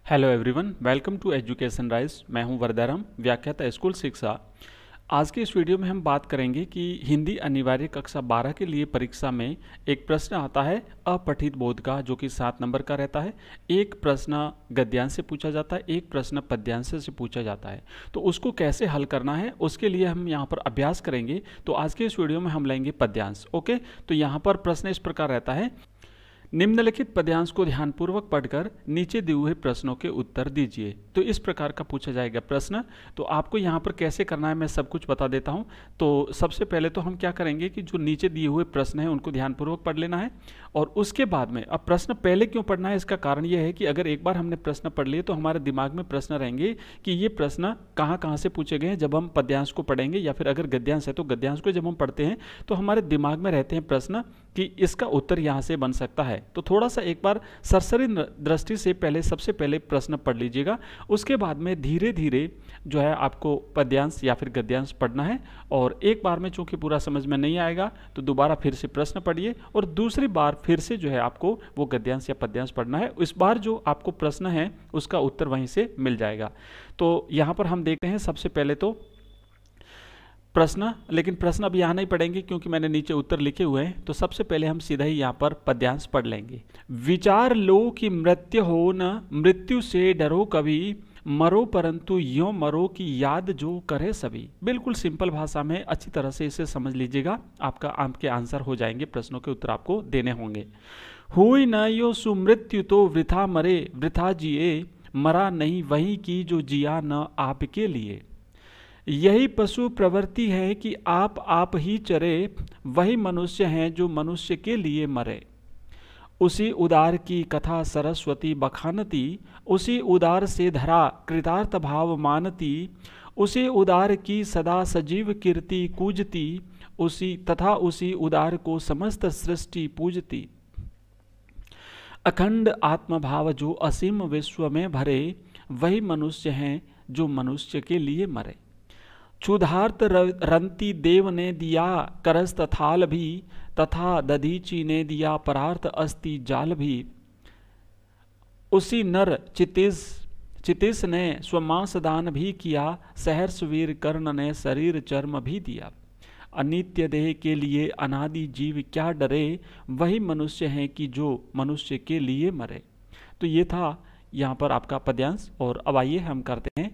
Hello everyone, welcome to education rise. मैं हूं वरदाराम, व्याख्याता स्कूल शिक्षा। आज के इस वीडियो में हम बात करेंगे कि हिंदी अनिवार्य कक्षा 12 के लिए परीक्षा में एक प्रश्न आता है अपठित बोध का, जो कि 7 नंबर का रहता है। एक प्रश्न गद्यांश से पूछा जाता है, एक प्रश्न पद्यांश से पूछा जाता है। तो उसको कैसे हल करना है उसके लिए हम यहाँ पर अभ्यास करेंगे। तो आज के इस वीडियो में हम लेंगे पद्यांश। ओके, तो यहाँ पर प्रश्न इस प्रकार रहता है, निम्नलिखित पद्यांश को ध्यानपूर्वक पढ़कर नीचे दिए हुए प्रश्नों के उत्तर दीजिए। तो इस प्रकार का पूछा जाएगा प्रश्न। तो आपको यहाँ पर कैसे करना है मैं सब कुछ बता देता हूँ। तो सबसे पहले तो हम क्या करेंगे कि जो नीचे दिए हुए प्रश्न हैं उनको ध्यानपूर्वक पढ़ लेना है, और उसके बाद में अब प्रश्न पहले क्यों पढ़ना है, इसका कारण यह है कि अगर एक बार हमने प्रश्न पढ़ लिए तो हमारे दिमाग में प्रश्न रहेंगे कि ये प्रश्न कहाँ कहाँ से पूछे गए हैं। जब हम पद्यांश को पढ़ेंगे या फिर अगर गद्यांश है तो गद्यांश को जब हम पढ़ते हैं तो हमारे दिमाग में रहते हैं प्रश्न कि इसका उत्तर यहाँ से बन सकता है। तो थोड़ा सा एक बार सरसरी दृष्टि से पहले सबसे पहले प्रश्न पढ़ लीजिएगा, उसके बाद में धीरे धीरे जो है आपको पद्यांश या फिर गद्यांश पढ़ना है। और एक बार में चूंकि पूरा समझ में नहीं आएगा तो दोबारा फिर से प्रश्न पढ़िए, और दूसरी बार फिर से जो है आपको वो गद्यांश या पद्यांश पढ़ना है। इस बार जो आपको प्रश्न है उसका उत्तर वहीं से मिल जाएगा। तो यहाँ पर हम देखते हैं सबसे पहले तो प्रश्न, लेकिन प्रश्न अब यहाँ नहीं पढ़ेंगे क्योंकि मैंने नीचे उत्तर लिखे हुए हैं। तो सबसे पहले हम सीधा ही यहाँ पर पद्यांश पढ़ लेंगे। विचार लो कि मृत्यु हो न, मृत्यु से डरो कभी, मरो परंतु यों मरो कि याद जो करे सभी। बिल्कुल सिंपल भाषा में अच्छी तरह से इसे समझ लीजिएगा, आपके आंसर हो जाएंगे, प्रश्नों के उत्तर आपको देने होंगे। हुई न यो सुमृत्यु तो वृथा मरे, वृथा जिए मरा नहीं वही की जो जिया न आपके लिए। यही पशु प्रवृत्ति है कि आप ही चरे, वही मनुष्य हैं जो मनुष्य के लिए मरे। उसी उदार की कथा सरस्वती बखानती, उसी उदार से धरा कृतार्थ भाव मानती, उसी उदार की सदा सजीव कीर्ति कूजती, उसी उदार को समस्त सृष्टि पूजती। अखंड आत्मभाव जो असीम विश्व में भरे, वही मनुष्य हैं जो मनुष्य के लिए मरे। क्षुधार्त रंती देव ने दिया करस तथाल भी, तथा दधीची ने दिया परार्थ अस्ति जाल भी। उसी नर चितिस ने स्वमांस दान भी किया, सहर्ष वीर कर्ण ने शरीर चर्म भी दिया। अनित्य देह के लिए अनादि जीव क्या डरे, वही मनुष्य हैं कि जो मनुष्य के लिए मरे। तो ये था यहाँ पर आपका पद्यांश। और अब आइए हम करते हैं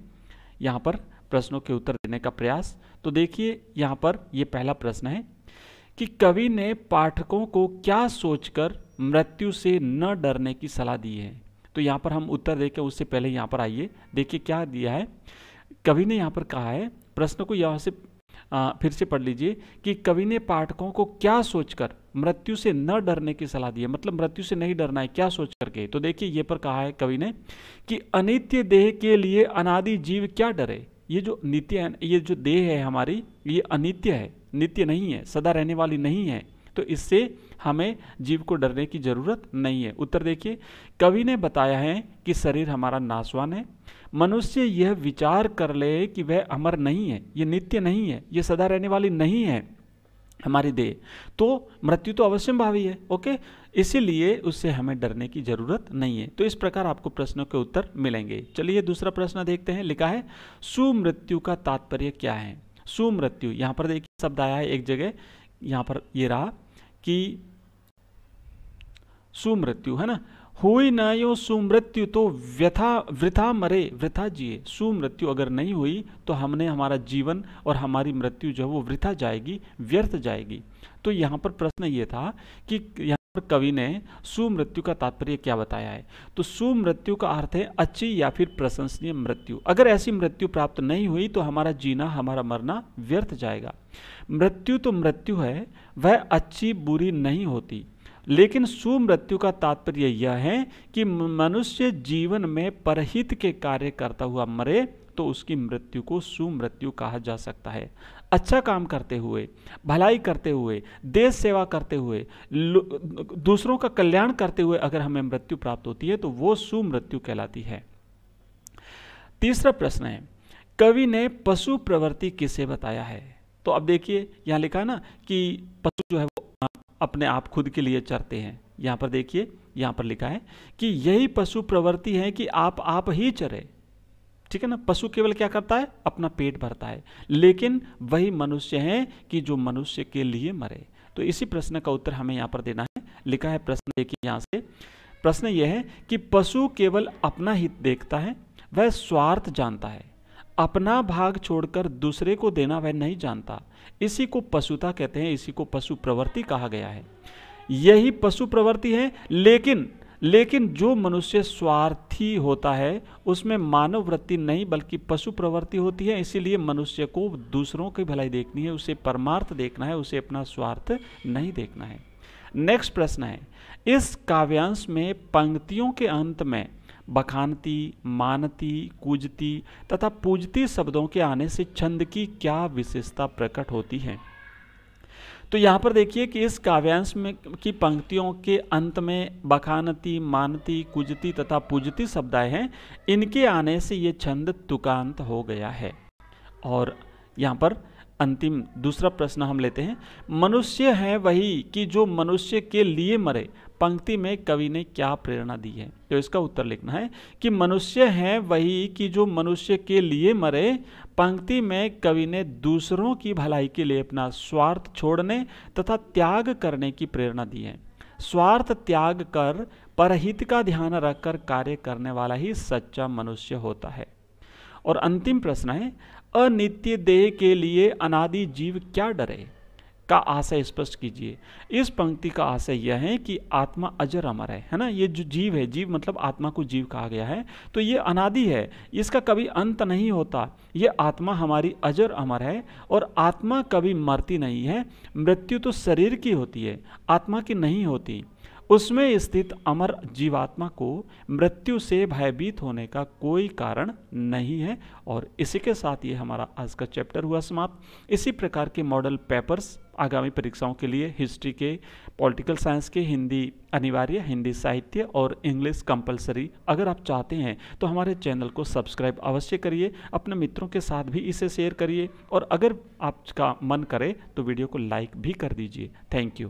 यहाँ पर प्रश्नों के उत्तर देने का प्रयास। तो देखिए यहाँ पर ये पहला प्रश्न है कि कवि ने पाठकों को क्या सोचकर मृत्यु से न डरने की सलाह दी है। तो यहाँ पर हम उत्तर देकर उससे पहले यहाँ पर आइए, देखिए क्या दिया है। कवि ने यहाँ पर कहा है, प्रश्न को यहाँ से फिर से पढ़ लीजिए कि कवि ने पाठकों को क्या सोचकर मृत्यु से न डरने की सलाह दी है, मतलब मृत्यु से नहीं डरना है, क्या सोच करके। तो देखिए ये पर कहा है कवि ने कि अनित्य देह के लिए अनादि जीव क्या डरे। ये जो नित्य है, ये जो देह है हमारी, ये अनित्य है, नित्य नहीं है, सदा रहने वाली नहीं है। तो इससे हमें जीव को डरने की जरूरत नहीं है। उत्तर देखिए, कवि ने बताया है कि शरीर हमारा नाशवान है। मनुष्य यह विचार कर ले कि वह अमर नहीं है, ये नित्य नहीं है, ये सदा रहने वाली नहीं है हमारी देह, तो मृत्यु तो अवश्य भावी है। ओके, इसीलिए उससे हमें डरने की जरूरत नहीं है। तो इस प्रकार आपको प्रश्नों के उत्तर मिलेंगे। चलिए दूसरा प्रश्न देखते हैं। लिखा है, सुमृत्यु का तात्पर्य क्या है। सुमृत्यु, यहाँ पर देखिए शब्द आया है एक जगह, यहाँ पर ये रहा कि सुमृत्यु है ना। हुई न यो सुमृत्यु तो वृथा मरे वृथा जिए। सुमृत्यु अगर नहीं हुई तो हमने हमारा जीवन और हमारी मृत्यु जो है वो वृथा जाएगी, व्यर्थ जाएगी। तो यहाँ पर प्रश्न ये था कि यहाँ पर कवि ने सुमृत्यु का तात्पर्य क्या बताया है। तो सुमृत्यु का अर्थ है अच्छी या फिर प्रशंसनीय मृत्यु। अगर ऐसी मृत्यु प्राप्त नहीं हुई तो हमारा जीना, हमारा मरना व्यर्थ जाएगा। मृत्यु तो मृत्यु है, वह अच्छी बुरी नहीं होती। लेकिन सुमृत्यु का तात्पर्य यह है कि मनुष्य जीवन में परहित के कार्य करता हुआ मरे तो उसकी मृत्यु को सुमृत्यु कहा जा सकता है। अच्छा काम करते हुए, भलाई करते हुए, देश सेवा करते हुए, दूसरों का कल्याण करते हुए अगर हमें मृत्यु प्राप्त होती है तो वो सुमृत्यु कहलाती है। तीसरा प्रश्न है, कवि ने पशु प्रवृत्ति किसे बताया है। तो अब देखिए यहाँ लिखा ना कि पशु जो है वो अपने आप खुद के लिए चरते हैं, यहाँ पर देखिए, यहाँ पर लिखा है कि यही पशु प्रवृत्ति है कि आप ही चरे। ठीक है ना, पशु केवल क्या करता है, अपना पेट भरता है, लेकिन वही मनुष्य है कि जो मनुष्य के लिए मरे। तो इसी प्रश्न का उत्तर हमें यहाँ पर देना है। लिखा है प्रश्न, देखिए यहाँ से प्रश्न यह है कि पशु केवल अपना हित देखता है, वह स्वार्थ जानता है, अपना भाग छोड़कर दूसरे को देना वह नहीं जानता। इसी को पशुता कहते हैं, इसी को पशु प्रवृत्ति कहा गया है। यही पशु प्रवृत्ति है, लेकिन जो मनुष्य स्वार्थी होता है उसमें मानव वृत्ति नहीं बल्कि पशु प्रवृत्ति होती है। इसीलिए मनुष्य को दूसरों की भलाई देखनी है, उसे परमार्थ देखना है, उसे अपना स्वार्थ नहीं देखना है। नेक्स्ट प्रश्न है, इस काव्यांश में पंक्तियों के अंत में बखानती, मानती, कूजती तथा पूजती शब्दों के आने से छंद की क्या विशेषता प्रकट होती है। तो यहाँ पर देखिए कि इस काव्यांश में की पंक्तियों के अंत में बखानती, मानती, कुजती तथा पूजती शब्द आए हैं। इनके आने से ये छंद तुकांत हो गया है। और यहाँ पर अंतिम दूसरा प्रश्न हम लेते हैं, मनुष्य है वही कि जो मनुष्य के लिए मरे, पंक्ति में कवि ने क्या प्रेरणा दी है। तो इसका उत्तर लिखना है कि मनुष्य है वही कि जो मनुष्य के लिए मरे, पंक्ति में कवि ने दूसरों की भलाई के लिए अपना स्वार्थ छोड़ने तथा त्याग करने की प्रेरणा दी है। स्वार्थ त्याग कर परहित का ध्यान रखकर कार्य करने वाला ही सच्चा मनुष्य होता है। और अंतिम प्रश्न है, अनित्य देह के लिए अनादि जीव क्या डरे का आशय स्पष्ट कीजिए। इस पंक्ति का आशय यह है कि आत्मा अजर अमर है ना। ये जो जीव है, जीव मतलब आत्मा को जीव कहा गया है, तो ये अनादि है, इसका कभी अंत नहीं होता। ये आत्मा हमारी अजर अमर है और आत्मा कभी मरती नहीं है। मृत्यु तो शरीर की होती है, आत्मा की नहीं होती। उसमें स्थित अमर जीवात्मा को मृत्यु से भयभीत होने का कोई कारण नहीं है। और इसी के साथ ये हमारा आज का चैप्टर हुआ समाप्त। इसी प्रकार के मॉडल पेपर्स आगामी परीक्षाओं के लिए हिस्ट्री के, पॉलिटिकल साइंस के, हिंदी अनिवार्य, हिंदी साहित्य और इंग्लिश कंपलसरी अगर आप चाहते हैं तो हमारे चैनल को सब्सक्राइब अवश्य करिए, अपने मित्रों के साथ भी इसे शेयर करिए और अगर आपका मन करे तो वीडियो को लाइक भी कर दीजिए। Thank you.